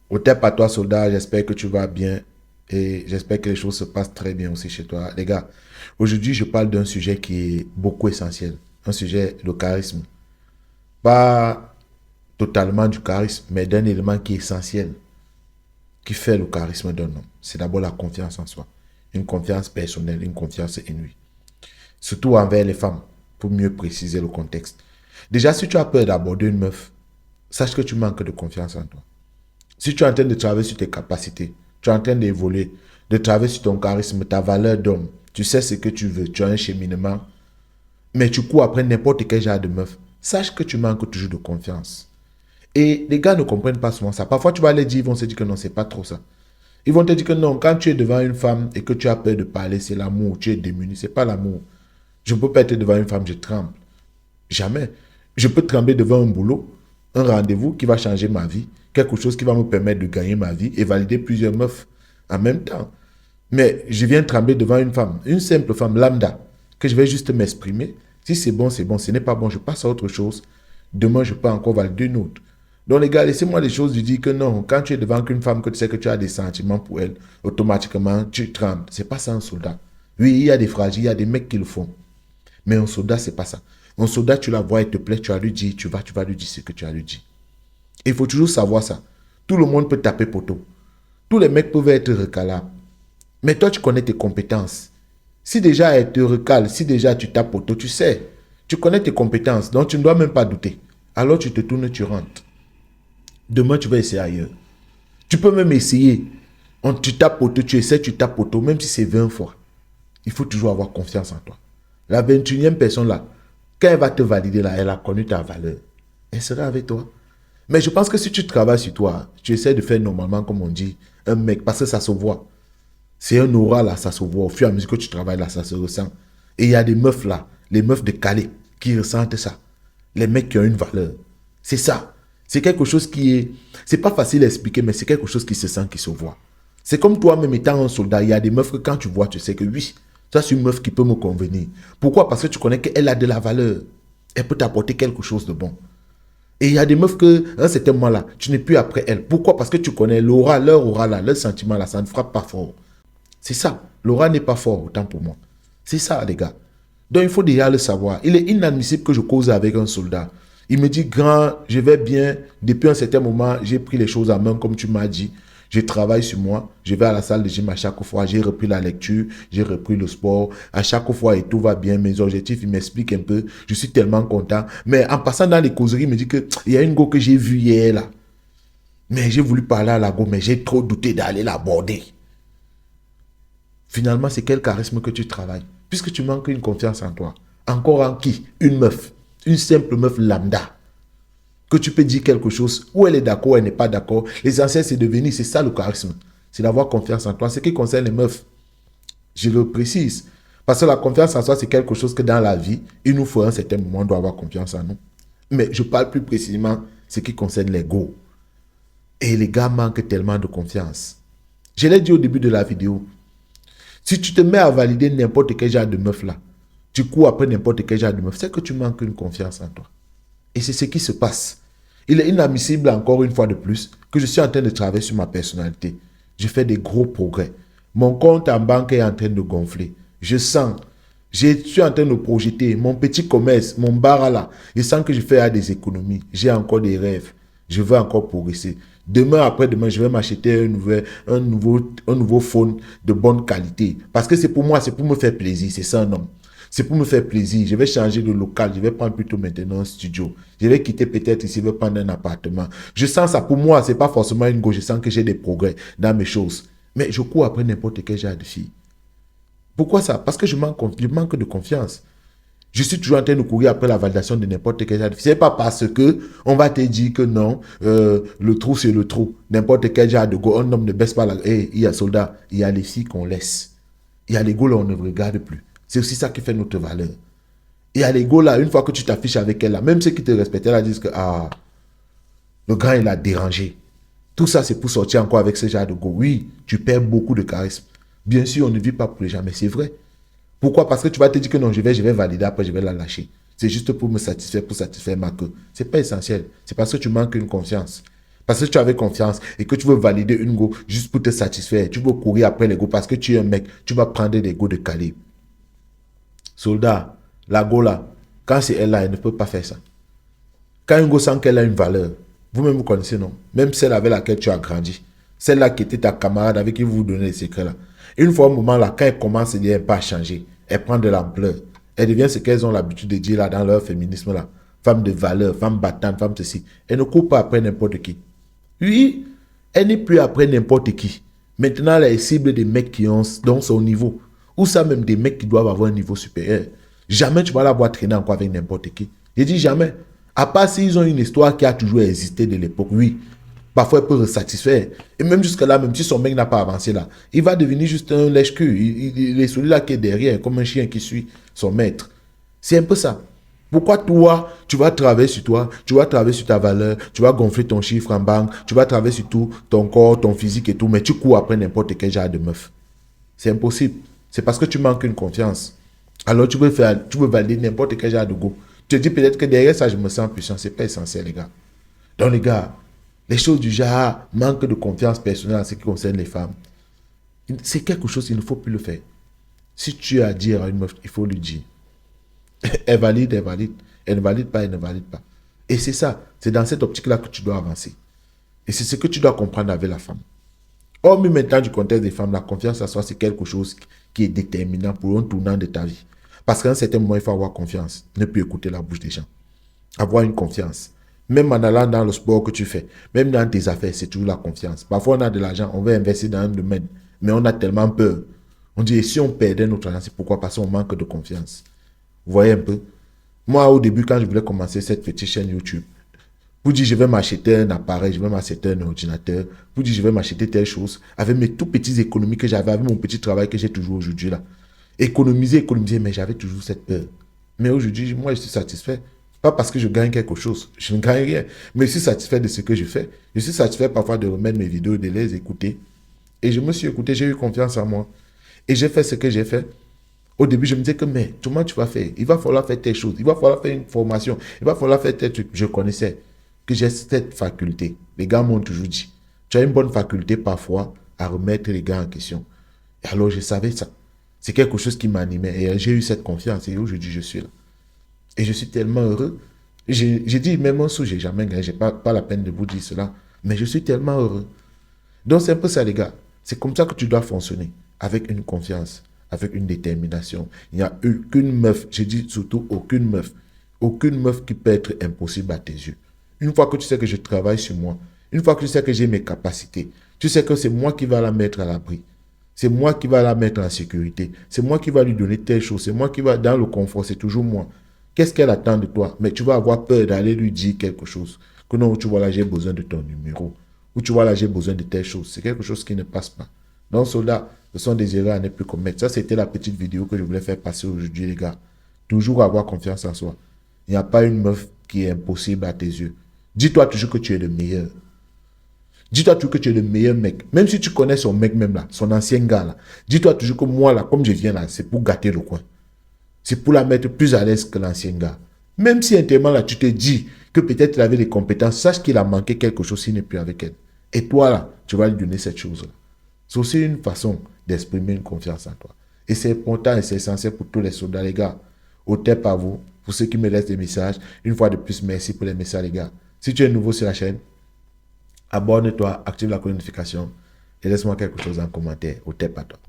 Au tep à toi, soldat, j'espère que tu vas bien et j'espère que les choses se passent très bien aussi chez toi. Les gars, aujourd'hui, je parle d'un sujet qui est beaucoup essentiel. Un sujet, le charisme. Pas totalement du charisme, mais d'un élément qui est essentiel, qui fait le charisme d'un homme. C'est d'abord la confiance en soi. Une confiance personnelle, une confiance inouïe. Surtout envers les femmes, pour mieux préciser le contexte. Déjà, si tu as peur d'aborder une meuf, sache que tu manques de confiance en toi. Si tu es en train de travailler sur tes capacités, tu es en train d'évoluer, de travailler sur ton charisme, ta valeur d'homme, tu sais ce que tu veux, tu as un cheminement, mais tu cours après n'importe quel genre de meuf, sache que tu manques toujours de confiance. Et les gars ne comprennent pas souvent ça. Parfois, tu vas les dire, ils vont se dire que non, c'est pas trop ça. Ils vont te dire que non, quand tu es devant une femme et que tu as peur de parler, c'est l'amour, tu es démuni, c'est pas l'amour. Je ne peux pas être devant une femme, je tremble. Jamais. Je peux trembler devant un boulot, un rendez-vous qui va changer ma vie, quelque chose qui va me permettre de gagner ma vie et valider plusieurs meufs en même temps. Mais je viens trembler devant une femme, une simple femme lambda, que je vais juste m'exprimer. Si c'est bon, c'est bon. Si ce n'est pas bon, je passe à autre chose. Demain, je peux encore valider une autre. Donc, les gars, laissez-moi les choses. Je dis que non, quand tu es devant une femme, que tu sais que tu as des sentiments pour elle, automatiquement, tu trembles. C'est pas ça un soldat. Oui, il y a des fragiles, il y a des mecs qui le font. Mais un soldat, c'est pas ça. Un soldat, tu la vois, il te plaît, tu vas lui dire, tu vas lui dire ce que tu as lui dire. Il faut toujours savoir ça. Tout le monde peut taper poteau. Tous les mecs peuvent être recalables. Mais toi, tu connais tes compétences. Si déjà elle te recale, si déjà tu tapes poteau, tu sais. Tu connais tes compétences, donc tu ne dois même pas douter. Alors tu te tournes, tu rentres. Demain, tu vas essayer ailleurs. Tu peux même essayer. Tu tapes poteau, tu essaies, tu tapes poteau, même si c'est 20 fois. Il faut toujours avoir confiance en toi. La 21e personne là, quand elle va te valider là, elle a connu ta valeur. Elle sera avec toi. Mais je pense que si tu travailles sur toi, tu essaies de faire normalement, comme on dit, un mec, parce que ça se voit. C'est un aura là, ça se voit. Au fur et à mesure que tu travailles là, ça se ressent. Et il y a des meufs là, les meufs de Calais, qui ressentent ça. Les mecs qui ont une valeur. C'est ça. C'est quelque chose qui est... C'est pas facile à expliquer, mais c'est quelque chose qui se sent, qui se voit. C'est comme toi-même étant un soldat, il y a des meufs que quand tu vois, tu sais que oui, ça c'est une meuf qui peut me convenir. Pourquoi? Parce que tu connais qu'elle a de la valeur. Elle peut t'apporter quelque chose de bon. Et il y a des meufs que, à un certain moment là, tu n'es plus après elle. Pourquoi? Parce que tu connais l'aura, leur aura là, leur sentiment là, ça ne frappe pas fort. C'est ça. L'aura n'est pas fort, autant pour moi. C'est ça, les gars. Donc, il faut déjà le savoir. Il est inadmissible que je cause avec un soldat. Il me dit, grand, je vais bien. Depuis un certain moment, j'ai pris les choses en main, comme tu m'as dit. Je travaille sur moi. Je vais à la salle de gym à chaque fois. J'ai repris la lecture. J'ai repris le sport. À chaque fois, et tout va bien. Mes objectifs, il m'explique un peu. Je suis tellement content. Mais en passant dans les causeries, il me dit qu'il y a une go que j'ai vue hier, là. Mais j'ai voulu parler à la go, mais j'ai trop douté d'aller l'aborder. Finalement, c'est quel charisme que tu travailles? Puisque tu manques une confiance en toi. Encore en qui? Une meuf. Une simple meuf lambda. Que tu peux dire quelque chose. Ou elle est d'accord, ou elle n'est pas d'accord. L'essentiel, c'est de venir. C'est ça le charisme. C'est d'avoir confiance en toi. Ce qui concerne les meufs, je le précise. Parce que la confiance en soi, c'est quelque chose que dans la vie, il nous faut à un certain moment, on doit avoir confiance en nous. Mais je parle plus précisément ce qui concerne l'ego. Et les gars manquent tellement de confiance. Je l'ai dit au début de la vidéo. Si tu te mets à valider n'importe quel genre de meuf là, tu cours après n'importe quel genre de meuf, c'est que tu manques une confiance en toi. Et c'est ce qui se passe. Il est inadmissible encore une fois de plus que je suis en train de travailler sur ma personnalité. Je fais des gros progrès. Mon compte en banque est en train de gonfler. Je sens. Je suis en train de projeter mon petit commerce, mon bar là. Je sens que je fais des économies. J'ai encore des rêves. Je veux encore progresser. Demain, après-demain, je vais m'acheter un nouveau phone de bonne qualité. Parce que c'est pour moi, c'est pour me faire plaisir. C'est ça un homme. C'est pour me faire plaisir. Je vais changer de local. Je vais prendre plutôt maintenant un studio. Je vais quitter peut-être ici, je vais prendre un appartement. Je sens ça. Pour moi, c'est pas forcément une gauche. Je sens que j'ai des progrès dans mes choses. Mais je cours après n'importe quel genre de fille. Pourquoi ça? Parce que je manque de confiance. Je suis toujours en train de courir après la validation de n'importe quel genre de fille. Ce n'est pas parce que on va te dire que non, le trou c'est le trou. N'importe quel genre de go, un homme ne baisse pas la... Hey, il y a soldat, il y a les filles qu'on laisse. Il y a les go là, on ne regarde plus. C'est aussi ça qui fait notre valeur. Il y a les go là, une fois que tu t'affiches avec elle là, même ceux qui te respectaient là disent que ah, le gars il a dérangé. Tout ça c'est pour sortir encore avec ce genre de go. Oui, tu perds beaucoup de charisme. Bien sûr, on ne vit pas pour les gens, mais c'est vrai. Pourquoi? Parce que tu vas te dire que non, je vais valider, après je vais la lâcher. C'est juste pour me satisfaire, pour satisfaire ma queue. Ce n'est pas essentiel. C'est parce que tu manques une confiance. Parce que tu avais confiance et que tu veux valider une go juste pour te satisfaire. Tu veux courir après les go parce que tu es un mec. Tu vas prendre des go de calibre. Soldat, la go là, quand c'est elle là, elle ne peut pas faire ça. Quand une go sent qu'elle a une valeur, vous-même vous connaissez, non? Même celle avec laquelle tu as grandi. Celle-là qui était ta camarade avec qui vous vous donnez les secrets là. Une fois au moment là, quand elle commence à dire pas à changer, elle prend de l'ampleur. Elle devient ce qu'elles ont l'habitude de dire là dans leur féminisme là. Femme de valeur, femme battante, femme ceci. Elle ne court pas après n'importe qui. Oui, elle n'est plus après n'importe qui. Maintenant, elle est cible des mecs qui ont dans son niveau. Ou ça même des mecs qui doivent avoir un niveau supérieur. Jamais tu vas la voir traîner encore avec n'importe qui. Je dis jamais. À part s'ils ont une histoire qui a toujours existé de l'époque, oui. Parfois, elle peut se satisfaire. Et même jusque là, même si son mec n'a pas avancé là, il va devenir juste un lèche-cul. Il est celui-là qui est derrière, comme un chien qui suit son maître. C'est un peu ça. Pourquoi toi, tu vas travailler sur toi, tu vas travailler sur ta valeur, tu vas gonfler ton chiffre en banque, tu vas travailler sur tout, ton corps, ton physique et tout, mais tu cours après n'importe quel genre de meuf. C'est impossible. C'est parce que tu manques une confiance. Alors tu veux valider n'importe quel genre de go. Tu te dis peut-être que derrière ça, je me sens puissant. C'est pas essentiel, les gars. Donc, les gars, les choses du genre, manque de confiance personnelle en ce qui concerne les femmes, c'est quelque chose qu'il ne faut plus le faire. Si tu as à dire à une meuf, il faut lui dire. Elle valide, elle valide. Elle ne valide pas, elle ne valide pas. Et c'est ça. C'est dans cette optique-là que tu dois avancer. Et c'est ce que tu dois comprendre avec la femme. Hormis maintenant du contexte des femmes, la confiance en soi, c'est quelque chose qui est déterminant pour un tournant de ta vie. Parce qu'à un certain moment, il faut avoir confiance. Ne plus écouter la bouche des gens. Avoir une confiance. Même en allant dans le sport que tu fais, même dans tes affaires, c'est toujours la confiance. Parfois, on a de l'argent, on veut investir dans un domaine, mais on a tellement peur. On dit, et si on perdait notre argent, c'est pourquoi? Parce qu'on manque de confiance. Vous voyez un peu? Moi, au début, quand je voulais commencer cette petite chaîne YouTube, pour dire je vais m'acheter un appareil, je vais m'acheter un ordinateur, pour dire je vais m'acheter telle chose, avec mes tout petites économies que j'avais, avec mon petit travail que j'ai toujours aujourd'hui là. Économiser, mais j'avais toujours cette peur. Mais aujourd'hui, moi, je suis satisfait. Pas parce que je gagne quelque chose, je ne gagne rien, mais je suis satisfait de ce que je fais. Je suis satisfait parfois de remettre mes vidéos, de les écouter. Et je me suis écouté, j'ai eu confiance en moi. Et j'ai fait ce que j'ai fait. Au début, je me disais que, mais comment tu vas faire? Il va falloir faire telle chose, il va falloir faire une formation, il va falloir faire tel truc. Je connaissais que j'ai cette faculté. Les gars m'ont toujours dit, tu as une bonne faculté parfois à remettre les gars en question. Et alors, je savais ça. C'est quelque chose qui m'animait. Et j'ai eu cette confiance. Et aujourd'hui, je suis là. Et je suis tellement heureux. J'ai dit, même en sous, j'ai jamais gagné. Je n'ai pas la peine de vous dire cela. Mais je suis tellement heureux. Donc, c'est un peu ça, les gars. C'est comme ça que tu dois fonctionner. Avec une confiance, avec une détermination. Il n'y a aucune meuf, je dis surtout aucune meuf qui peut être impossible à tes yeux. Une fois que tu sais que je travaille sur moi, une fois que tu sais que j'ai mes capacités, tu sais que c'est moi qui va la mettre à l'abri. C'est moi qui va la mettre en sécurité. C'est moi qui va lui donner telle chose. C'est moi qui va dans le confort. C'est toujours moi. Qu'est-ce qu'elle attend de toi? Mais tu vas avoir peur d'aller lui dire quelque chose. Que non, tu vois là, j'ai besoin de ton numéro. Ou tu vois là, j'ai besoin de telle chose. C'est quelque chose qui ne passe pas. Donc, cela, ce sont des erreurs à ne plus commettre. Ça, c'était la petite vidéo que je voulais faire passer aujourd'hui, les gars. Toujours avoir confiance en soi. Il n'y a pas une meuf qui est impossible à tes yeux. Dis-toi toujours que tu es le meilleur. Dis-toi toujours que tu es le meilleur mec. Même si tu connais son mec même là, son ancien gars là. Dis-toi toujours que moi là, comme je viens là, c'est pour gâter le coin. C'est pour la mettre plus à l'aise que l'ancien gars. Même si intérieurement là, tu te dis que peut-être il avait des compétences, sache qu'il a manqué quelque chose s'il n'est plus avec elle. Et toi là, tu vas lui donner cette chose-là. C'est aussi une façon d'exprimer une confiance en toi. Et c'est important et c'est essentiel pour tous les soldats, les gars. Au tep à vous, pour ceux qui me laissent des messages. Une fois de plus, merci pour les messages, les gars. Si tu es nouveau sur la chaîne, abonne-toi, active la notification et laisse-moi quelque chose en commentaire. Au tep à toi.